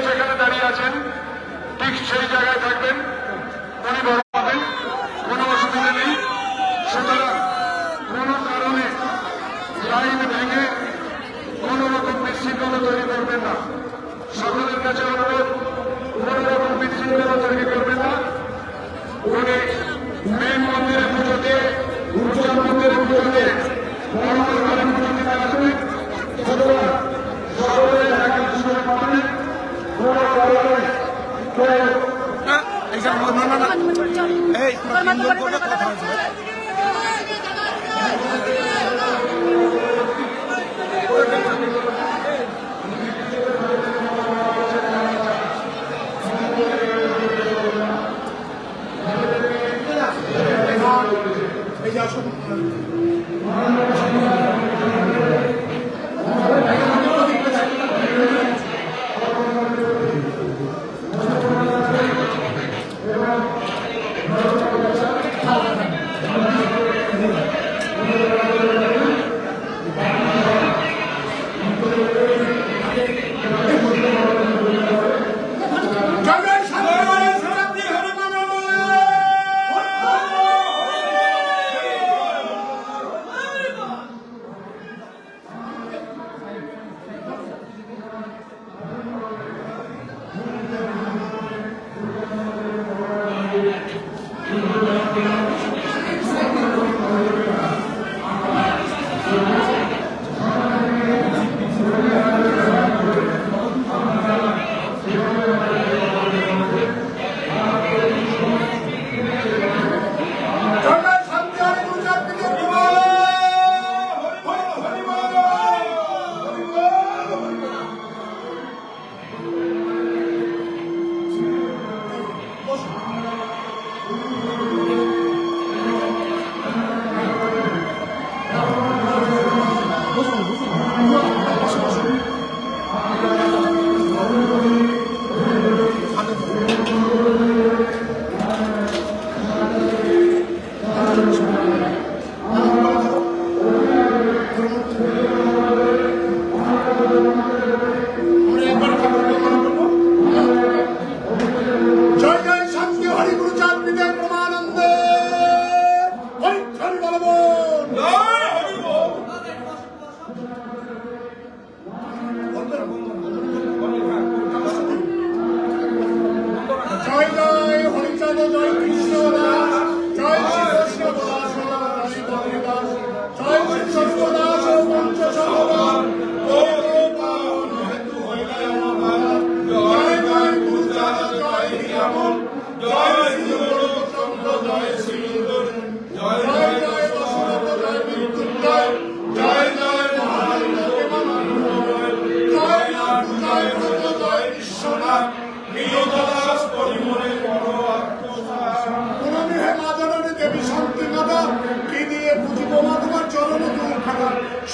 যেখানে দাঁড়িয়ে আছেন ঠিক সেই জায়গায় থাকবেন, উনি বড় পাবেন, কোনো অসুবিধা নেই। সুতরাং কোনো কারণে লাইন ভেঙে কোন রকম বিশৃঙ্খলা তৈরি করবেন না। সকলের কাছে অনুরোধ, কোন রকম বিশৃঙ্খলা তৈরি করবেন না। উনি মেন মন্দিরে পুজো দিয়ে, উজ্জ্বল মন্দিরে পুজো দিয়ে বড় ঘরে পুজো দিতে আসবেন। সুতরাং সকলের একা সুযোগ পাবেন। কোনো কারণে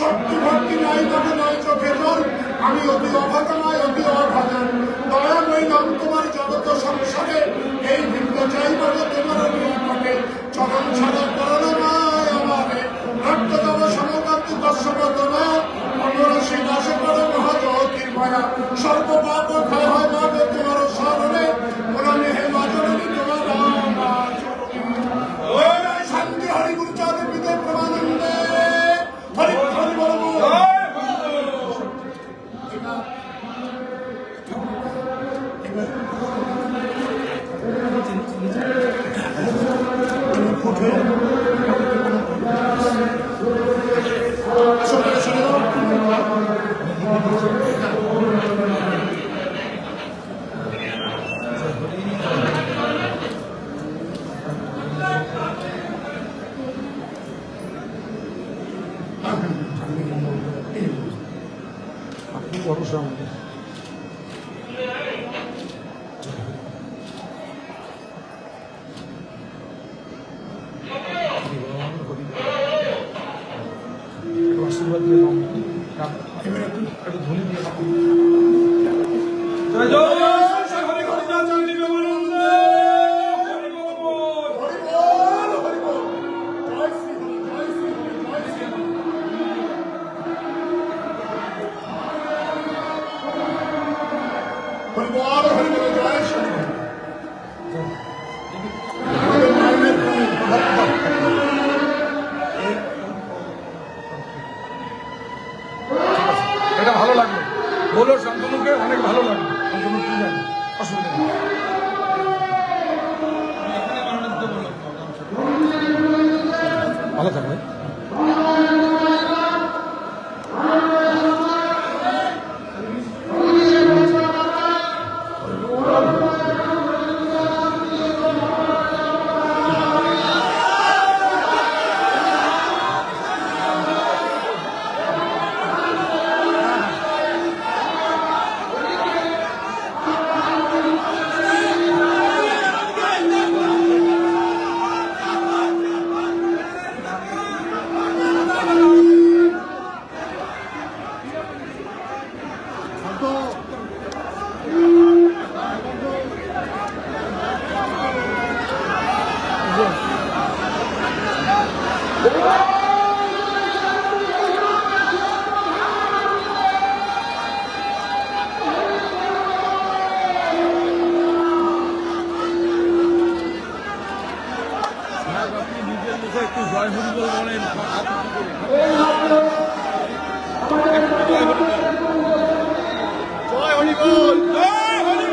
শক্তি ভক্তি নাই তবে নয় চোখে জল। আমি অতি অভাগা নয় অতি অভাগা, দয়াময় নাম তোমার জগত সংসারে। এই ভিন্ন চাই বলে তোমার নিকটে, চরণ ছাড়া করোনা নয় আমারে। রক্ত তব সমকান্তি দর্শকত না, অনরাশি নাশ করো মহাজ্যোতির মায়া। সর্বপাপ ক্ষয় হয় না তোমার স্মরণে, পুরাণে হে মা জননী তোমার শান্তি হরি গুরু চাঁদের বিদে প্রমানন্দে। হরি হরি বল ফুট হয়ে অবশ্যই আমাদের আশীর্বাদ দিয়ে একটু ধ্বনি দিয়ে জয় জয় হরি হরি চন্ডী এটা ভালো লাগলো বলো শান্তনুকে অনেক ভালো লাগলো শান্তনু কি জানো অসুবিধা নেই ভালো থাকবে একটু জয় হরি বল বলেন জয় হরি বল জয় হরি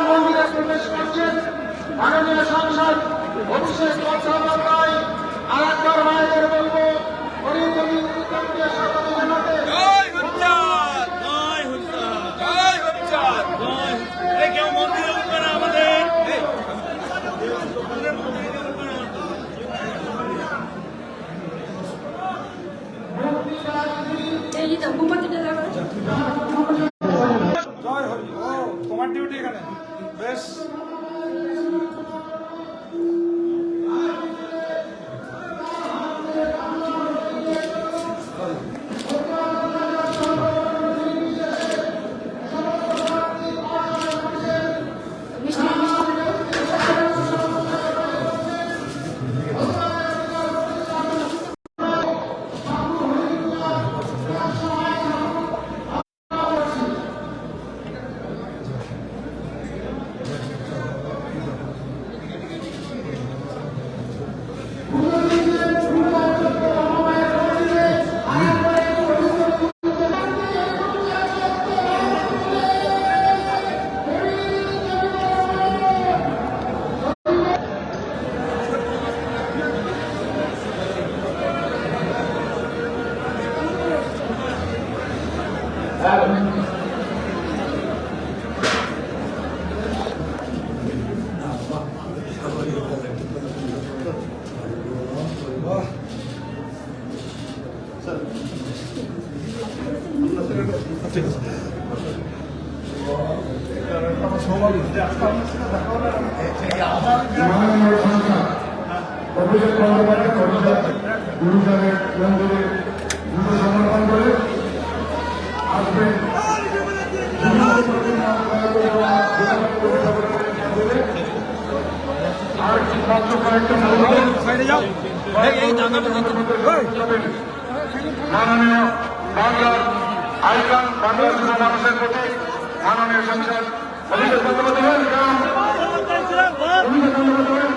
মন্দিরে প্রবেশ করছেন মাননীয় সাংসদ অভিষেক বন্দ্যোপাধ্যায়। আরেকবার মায়েদের বলবো জয় হরি ও তোমার ডিউটি এখানে বেশ ঠিক আছে অভিষেক বন্দ্যোপাধ্যায় গুরুজনের মন্দিরে পুজো সমর্পণ করে আসবেন আর মাত্র কয়েকটা মাননীয় বাংলার আইকন বাংলার মানুষের প্রতি মাননীয় সংসদ অভিষেক বন্দ্যোপাধ্যায় অভিষেক বন্দ্যোপাধ্যায়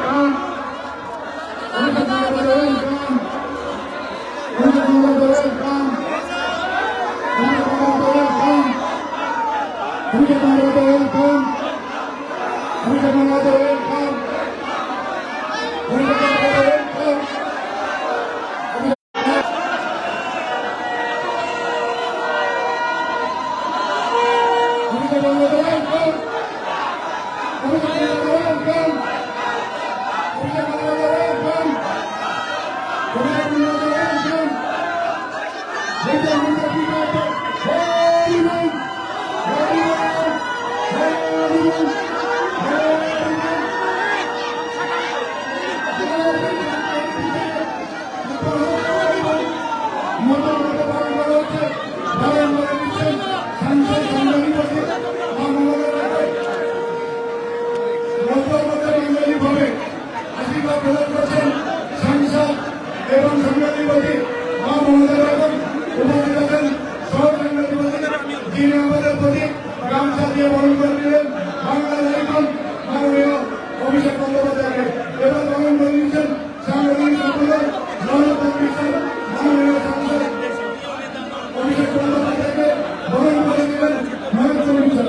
অভিষেক বন্দ্যোপাধ্যায় এবং বরণ করে দিচ্ছেন সাংবাদিক সম্পাদক মাননীয় সাংসদ অভিষেক বন্দ্যোপাধ্যায়কে বরণ করে দিলেন ভারত কমিশন।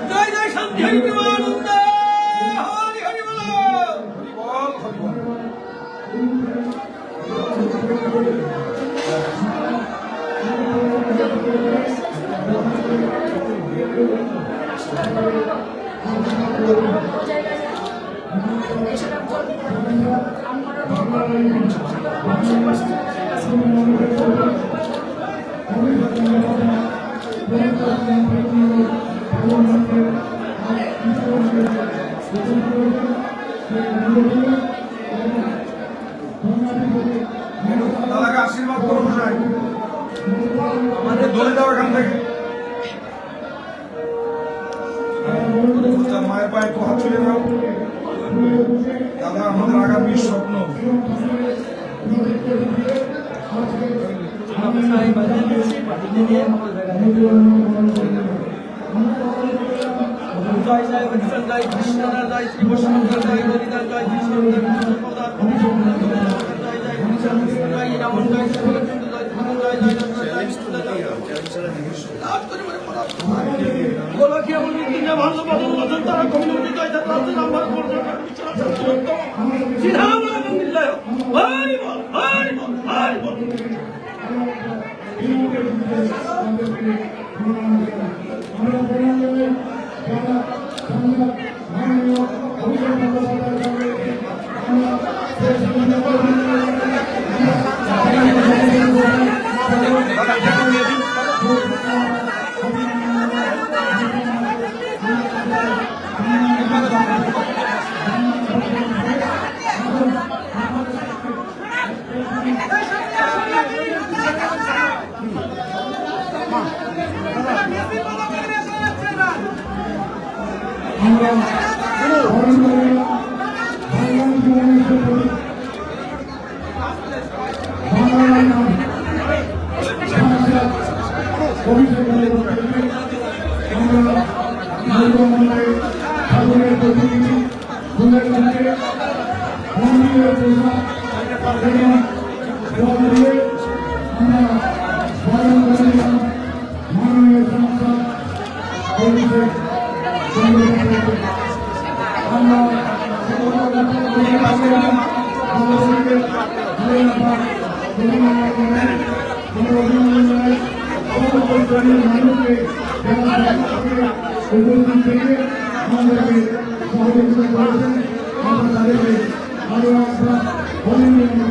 জয় জয় শান্তি হরি প্রেমানন্দ হরি হরি বল। দাদাকে আশীর্বাদ করো ভাই, আমাদের ধরে দাও এখান থেকে। মায়ের পায়ে একটু হাত ছুঁয়ে দাও। দাদা আমাদের আগামী স্বপ্ন। জয় জয় হরিচন্দ্র জয় কৃষ্ণ জয় শ্রী বৈষ্ণব জয় হরিদাস জয় কৃষ্ণ জয় জয় রামন জয় শ্রীচন্দ্র জয় জয় জয় গোলকীয় মন্দির ভালো বদল বদল তারা কমিউনিটি জয় তারা নাম্বার পর্যন্ত শ্রীরাম মন্দির জয় হরি বল হরি বল হরি বল। আমরা প্রণামে যারা সংসদ মাননীয় অভিষেক বন্দ্যোপাধ্যায় আমরা আমরা বরণ করে ভগবান জীবনের প্রতি বাংলার নাম অভিষেক বন্দ্যোপাধ্যায়কে আমরা মন্দিরে ঠাকুরের প্রতিনিধি ফুলের মধ্যে মন্দিরের পূজা এবং জল দিয়ে আমরা বরণ করে নিলাম মাননীয় সংসদ অভিষেক আমরা মানুষকে উপস্থিত থেকে আমাদেরকে সহযোগিতা করেছেন আমরা তাদেরকে আরো একটা অভিনন্দন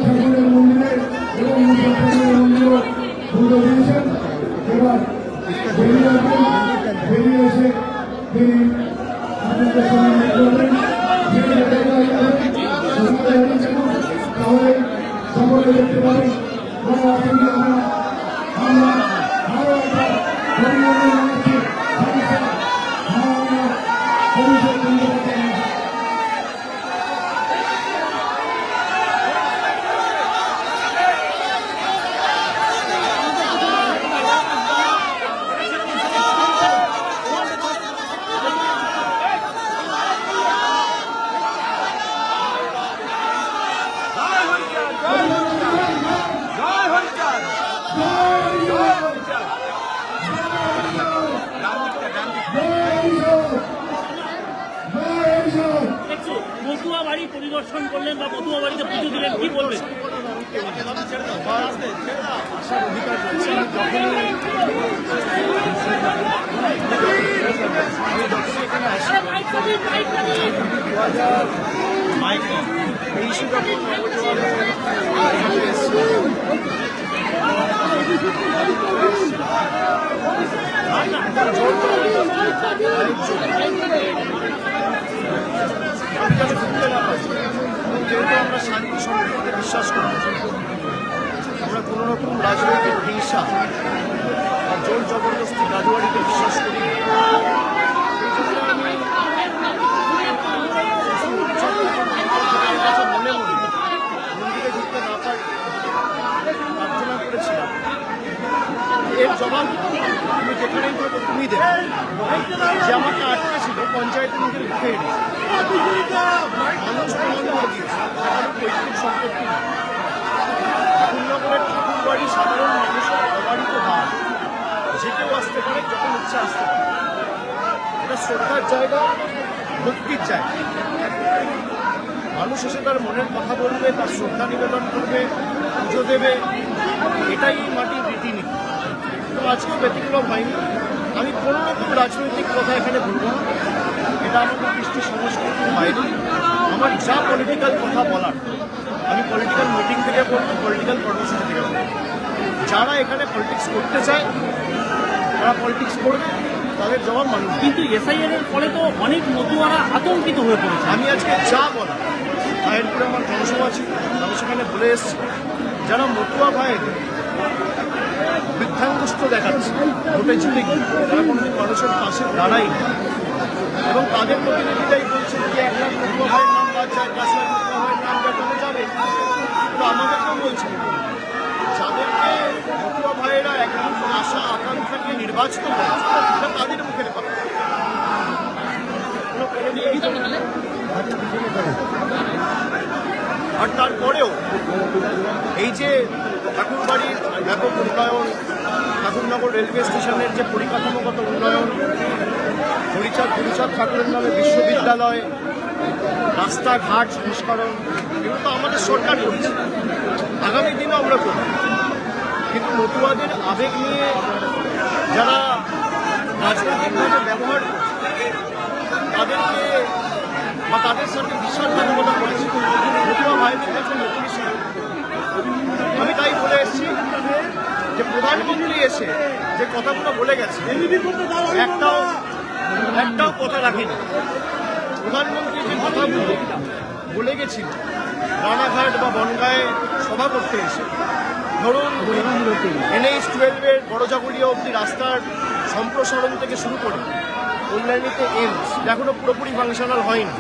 ঠাকুরের মন্দিরে এবং মন্দিরে পুজো দিয়েছেন এবার বেরিয়ে আসবেন বেরিয়ে এসে তিনি আপনাদের সঙ্গে করবেন তাহলে সকলে দেখতে পাবেন আমরা আরো একটা অভিনন্দন জানাচ্ছি অভিষেক বন্দ্যোপাধ্যায়। মতুয়া বাড়ি পরিদর্শন করলেন বা মতুয়া বাড়িতে পুজো দিলেন, কি বলবেন? যেহেতু আমরা শান্তি সম্পর্কে বিশ্বাস করি, আমরা কোনো রকম রাজনৈতিক হিংসা বা জোর জবরদস্তি রাজবাড়িতে বিশ্বাস করি। মনে মন্দিরে ঢুকতে না পারি প্রার্থনা করেছিলাম, এর জবাব তুমি যেখানেই থাকো তুমি দেবে। যে আমাকে আটকে ছিল পঞ্চায়েতের নিজের ঢুকে এনেছে, মানুষ প্রমাণ করে দিয়েছে তার পৈতৃক সম্পত্তি ঠাকুরনগরের ঠাকুর বাড়ি সাধারণ মানুষের অবারিত ভাব, যে কেউ আসতে পারে, যখন ইচ্ছা আসতে পারে। এটা শ্রদ্ধার জায়গা, ভক্তির জায়গা। মানুষ এসে তার মনের কথা বলবে, তার শ্রদ্ধা নিবেদন করবে, পুজো দেবে, এটাই মাটির রীতিনীতি। আজকেও ব্যতিক্রম হয়নি। আমি কোনো রকম রাজনৈতিক কথা এখানে বলবো না, এটা আমাদের কৃষ্টি সংস্কৃতির বাইরে। আমার যা পলিটিক্যাল কথা বলার আমি পলিটিক্যাল মিটিং থেকে বলবো, পলিটিক্যাল কর্মসূচি থেকে বলবো। যারা এখানে পলিটিক্স করতে চায় তারা পলিটিক্স করবে, তাদের জবাব মানুষ দেবে। কিন্তু এসআইআর এর ফলে তো অনেক মতুয়ারা আতঙ্কিত হয়ে পড়েছে। আমি আজকে যা বলা ভাইয়েরপুরে আমার জনসভা ছিল, আমি সেখানে বলে এসেছি যারা মতুয়া ভাইয়ের বৃদ্ধাঙ্গুষ্ঠ দেখাচ্ছে ভোটে জিতে গিয়ে, তারা কোনোদিন মানুষের পাশে দাঁড়াই এবং তাদের প্রতিনিধিটাই বলছে যে 1 লাখ মতুয়া ভাইয়ের নাম বাদ যায়, 10 লাখ মতুয়া ভাইয়ের নাম দেখানো যাবে। তো আমাদেরকেও বলছে যাদেরকে মতুয়া ভাইয়েরা একদম আশা আকাঙ্ক্ষা নিয়ে নির্বাচিত করেছে সেটা তাদের মুখের কথা। আর তারপরেও এই যে ঠাকুরবাড়ির ব্যাপক উন্নয়ন, ঠাকুরনগর রেলওয়ে স্টেশনের যে পরিকাঠামোগত উন্নয়ন, হরিচাঁদ ঠাকুরের নামে বিশ্ববিদ্যালয়, রাস্তাঘাট সংস্করণ, এগুলো তো আমাদের সরকার করছে, আগামী দিনও আমরা করব। কিন্তু মতুয়াদের আবেগ নিয়ে যারা রাজনৈতিকভাবে ব্যবহার করছে তাদেরকে বা তাদের সাথে বিশ্বাসঘাতকতা করেছে মতুয়া ভাইদের কাছে নতুন সরকার। আমি তাই বলে এসেছি যে প্রধানমন্ত্রী এসে যে কথাগুলো বলে গেছে একটাও কথা রাখেনি। প্রধানমন্ত্রী যে কথাগুলো বলে গেছিল রানাঘাট বা বনগাঁয়ে সভা করতে এসে, ধরুন NH-12 বড়জাগুলিয়া অবধি রাস্তার সম্প্রসারণ থেকে শুরু করে কল্যাণীতে এইমস এখনো পুরোপুরি ফাংশনাল হয়নি,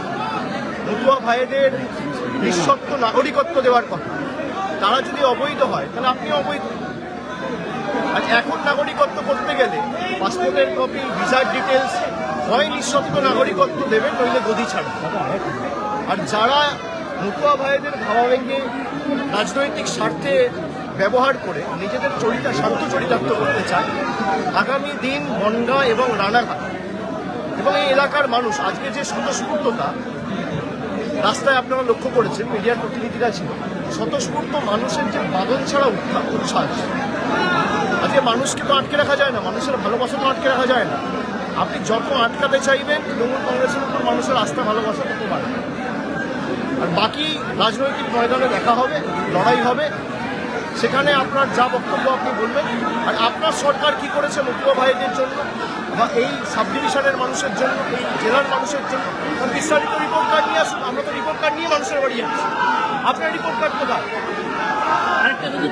মতুয়া ভাইদের নিঃশর্ত নাগরিকত্ব দেওয়ার কথা, তারা যদি অবৈধ হয় তাহলে আপনিও অবৈধ। আর এখন নাগরিকত্ব করতে গেলে পাসপোর্টের কপি, ভিসার ডিটেলস, হয় নিঃশর্ত নাগরিকত্ব দেবেন নইলে গদি ছাড়বে। আর যারা মতুয়া ভাইদের ভাবাবেগে রাজনৈতিক স্বার্থে ব্যবহার করে নিজেদের স্বার্থ চরিতার্থ করতে চায়, আগামী দিন বনগাঁ এবং রানাঘাট এবং এই এলাকার মানুষ আজকে যে স্বতঃস্ফূর্ততা রাস্তায় আপনারা লক্ষ্য করেছেন, মিডিয়ার প্রতিনিধিরা ছিল, স্বতঃস্ফূর্ত মানুষের যে বাদল ছাড়া উচ্ছ্বাস, আজকে মানুষকে তো আটকে রাখা যায় না, মানুষের ভালোবাসা তো আটকে রাখা যায় না। আপনি যত আটকাতে চাইবেন তৃণমূল কংগ্রেসের উপর মানুষের আস্থা ভালোবাসা তত বাড়বে। আর বাকি রাজনৈতিক ময়দানে দেখা হবে, লড়াই হবে, সেখানে আপনার যা বক্তব্য আপনি বলবেন। আর আপনার সরকার কি করেছে মতুয়া ভাইদের জন্য বা এই সাব ডিভিশনের মানুষের জন্য, এই জেলার মানুষের জন্য, বিস্তারিত রিপোর্ট কার্ড নিয়ে আসুন। আমরা তো রিপোর্ট কার্ড নিয়ে মানুষের বাড়ি যাচ্ছি, আপনার রিপোর্ট কার্ড কোথায়? আরেকটা যদি